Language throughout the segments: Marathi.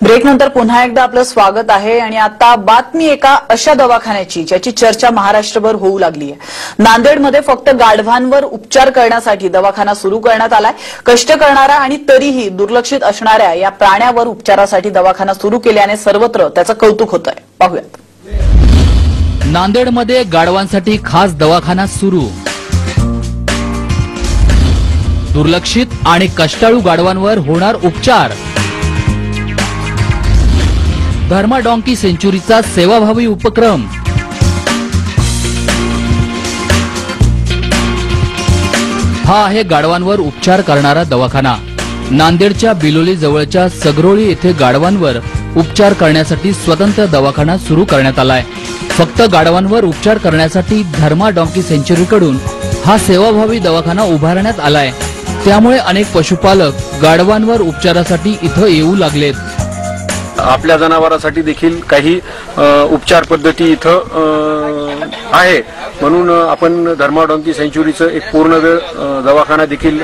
ब्रेकनंतर पुन्हा एकदा आपलं स्वागत आहे आणि आता बातमी एका अशा दवाखान्याची ज्याची चर्चा महाराष्ट्रभर होऊ लागली आहे। नांदेडमध्ये फक्त गाढवांवर उपचार करण्यासाठी दवाखाना सुरू करण्यात आलाय। कष्ट करणारा आणि तरीही दुर्लक्षित असणाऱ्या या प्राण्यावर उपचारासाठी दवाखाना सुरू केल्याने सर्वत्र त्याचं कौतुक होतंय। पाहूयात। नांदेडमध्ये गाढवांसाठी खास दवाखाना सुरू। दुर्लक्षित आणि कष्टाळू गाढवांवर होणार उपचार। धर्मा डॉंकी सेंच्युरीचा सेवाभावी उपक्रम। हा आहे गाढवांवर उपचार करणारा दवाखाना। नांदेडच्या बिलोली जवळच्या सगरोळी येथे गाढवांवर उपचार करण्यासाठी स्वतंत्र दवाखाना सुरू करण्यात आलाय। फक्त गाढवांवर उपचार करण्यासाठी धर्मा डॉंकी सेंच्युरीकडून हा सेवाभावी दवाखाना उभारण्यात आलाय। त्यामुळे अनेक पशुपालक गाढवांवर उपचारासाठी इथं येऊ लागलेत। आपल्या जनावरांसाठी देखील काही उपचार पद्धती इथं आहे, म्हणून आपण धर्मा डॉंकी सेंच्युरीचं एक पूर्णवेळ दवाखाना देखील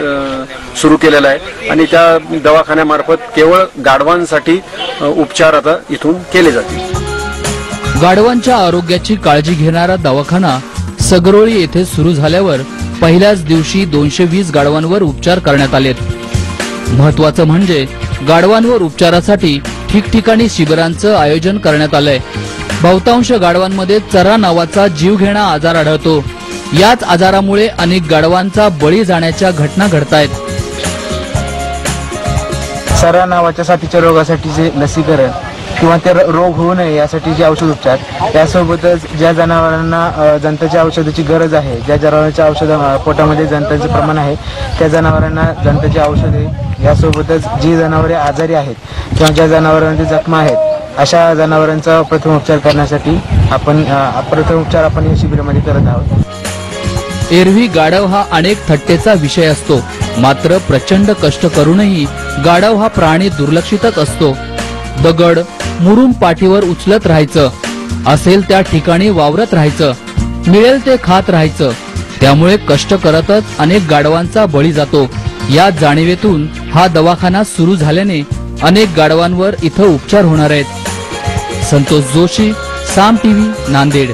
सुरू केलेला आहे आणि त्या दवाखान्यामार्फत केवळ गाढवांसाठी उपचार आता इथून केले जातील। गाढवांच्या आरोग्याची काळजी घेणारा दवाखाना सगरोळी येथे सुरू झाल्यावर पहिल्याच दिवशी 220 गाढवांवर उपचार करण्यात आलेत। महत्त्वाचं म्हणजे गाढवांवर उपचारासाठी ठिकठिकाणी शिबिरांचं आयोजन करण्यात आलंय। बहुतांश गाढवांमध्ये चरा नावाचा जीवघेणा आजार आढळतो। याच आजारामुळे अनेक गाढवांचा बळी जाण्याच्या घटना घडतायत। चरा नावाच्या साथीच्या रोगासाठीचे लसीकरण किंवा ते रोग होऊ नये यासाठीचे औषध उपचार, त्यासोबतच ज्या जनावरांना जंताच्या औषधाची गरज आहे, ज्या जनावरांच्या औषध पोटामध्ये जंताचे प्रमाण आहे त्या जनावरांना जंताची औषधे, यासोबतच जी जनावरे आजारी आहेत किंवा ज्या जनावरांचे जखमा आहेत अशा जनावरांचा प्रथम उपचार करण्यासाठी आपण या शिबिरामध्ये करत आहोत। एरवी गाढव हा अनेक थट्टेचा विषय असतो, मात्र प्रचंड कष्ट करूनही गाढव हा प्राणी दुर्लक्षितच असतो। दगड मुरुम पाठीवर उचलत राहायचं, असेल त्या ठिकाणी वावरत राहायचं, मिळेल ते खात राहायचं। त्यामुळे कष्ट करतच अनेक गाढवांचा बळी जातो। या जाणीवेतून हा दवाखाना सुरू झाल्याने अनेक गाढवांवर इथं उपचार होणार आहेत। संतोष जोशी, साम टीव्ही, नांदेड।